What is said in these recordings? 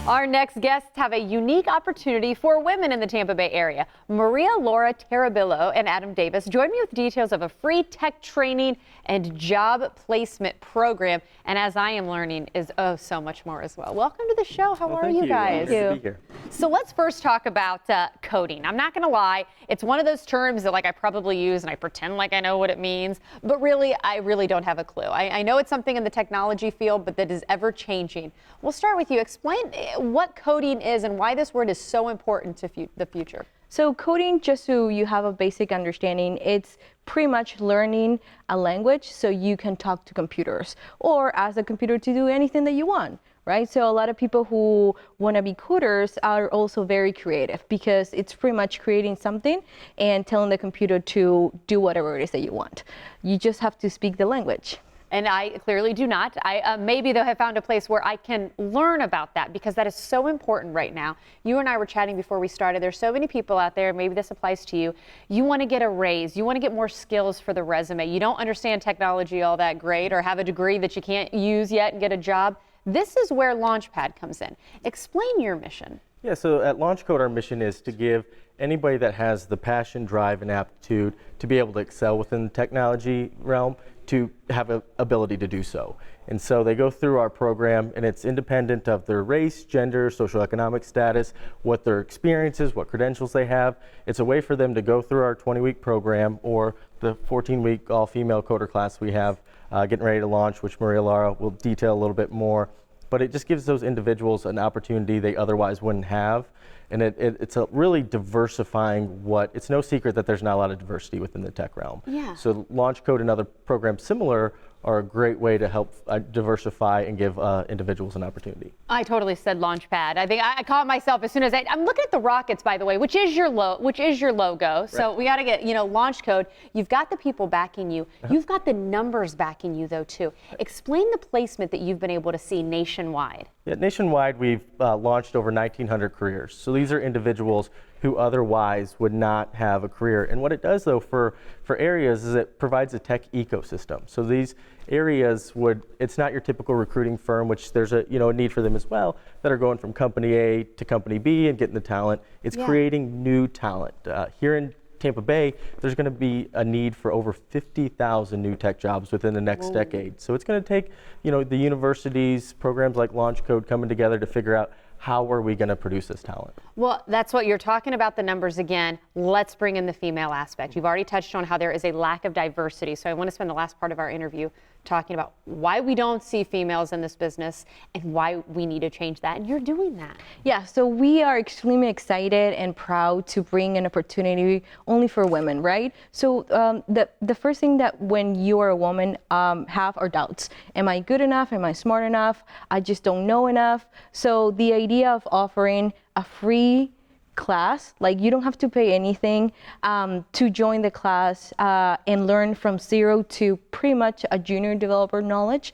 Our next guests have a unique opportunity for women in the Tampa Bay area. Maria Laura Tarabillo and Adam Davis join me with details of a free tech training and job placement program. And as I am learning, is so much more as well. Welcome to the show. How are you guys? Good to be here. So let's first talk about coding. I'm not going to lie. It's one of those terms that I probably use and I pretend like I know what it means. But really, I really don't have a clue. I know it's something in the technology field, but that is ever changing. We'll start with you. Explain what coding is and why this word is so important to the future. So coding, just so you have a basic understanding, it's pretty much learning a language so you can talk to computers or ask the computer to do anything that you want, right? So a lot of people who want to be coders are also very creative because it's pretty much creating something and telling the computer to do whatever it is that you want. You just have to speak the language. And I clearly do not. I maybe though have found a place where I can learn about that because that is so important right now. You and I were chatting before we started. There's so many people out there, maybe this applies to you. You want to get a raise. You want to get more skills for the resume. You don't understand technology all that great or have a degree that you can't use yet and get a job. This is where Launchpad comes in. Explain your mission. Yeah, so at LaunchCode, our mission is to give anybody that has the passion, drive, and aptitude to be able to excel within the technology realm to have an ability to do so. And so they go through our program, and it's independent of their race, gender, socioeconomic status, what their experience is, what credentials they have. It's a way for them to go through our 20-week program or the 14-week all-female coder class we have getting ready to launch, which Maria Laura will detail a little bit more. But it just gives those individuals an opportunity they otherwise wouldn't have. And it's a really diversifying it's no secret that there's not a lot of diversity within the tech realm. Yeah. So LaunchCode and other programs similar are a great way to help diversify and give individuals an opportunity. I totally said Launchpad. I think I caught myself as soon as I'm looking at the rockets, by the way, which is your logo. So right. We got to get, LaunchCode. You've got the people backing you. You've got the numbers backing you though too. Explain the placement that you've been able to see nationwide. Yeah, nationwide we've launched over 1,900 careers. So these are individuals who otherwise would not have a career. And what it does though for areas is it provides a tech ecosystem. So these areas it's not your typical recruiting firm, which there's a need for them as well, that are going from company A to company B and getting the talent. It's creating new talent. Here in Tampa Bay, there's going to be a need for over 50,000 new tech jobs within the next decade. So it's going to take, the universities, programs like LaunchCode coming together to figure out how are we going to produce this talent? Well, that's what you're talking about, the numbers again. Let's bring in the female aspect. You've already touched on how there is a lack of diversity. So I want to spend the last part of our interview talking about why we don't see females in this business and why we need to change that. And you're doing that. Yeah, so we are extremely excited and proud to bring an opportunity only for women, right? So the first thing that when you are a woman have are doubts. Am I good enough? Am I smart enough? I just don't know enough. So the idea of offering a free class, you don't have to pay anything to join the class and learn from zero to pretty much a junior developer knowledge,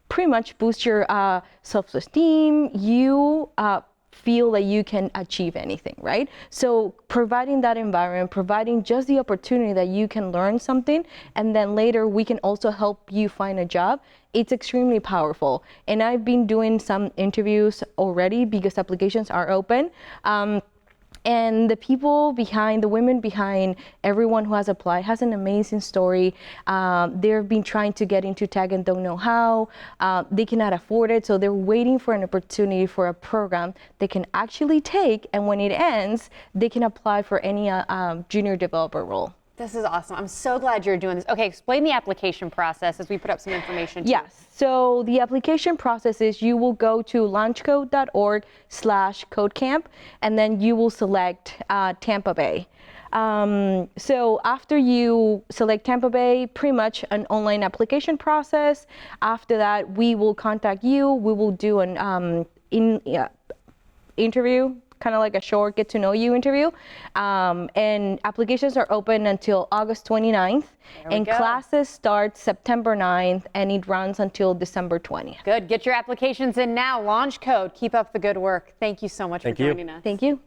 pretty much boost your self-esteem. You feel that you can achieve anything, right? So providing that environment, providing just the opportunity that you can learn something, and then later we can also help you find a job, it's extremely powerful. And I've been doing some interviews already because applications are open. And the women behind everyone who has applied has an amazing story. They've been trying to get into tech and don't know how. They cannot afford it, so they're waiting for an opportunity for a program they can actually take, and when it ends, they can apply for any junior developer role. This is awesome. I'm so glad you're doing this. Okay, explain the application process as we put up some information. Yes, so the application process is you will go to launchcode.org/codecamp, and then you will select Tampa Bay. So after you select Tampa Bay, pretty much an online application process. After that, we will contact you. We will do an interview, kind of like a short get to know you interview. And applications are open until August 29th. And classes start September 9th and it runs until December 20th. Good. Get your applications in now. LaunchCode. Keep up the good work. Thank you so much for joining us. Thank you.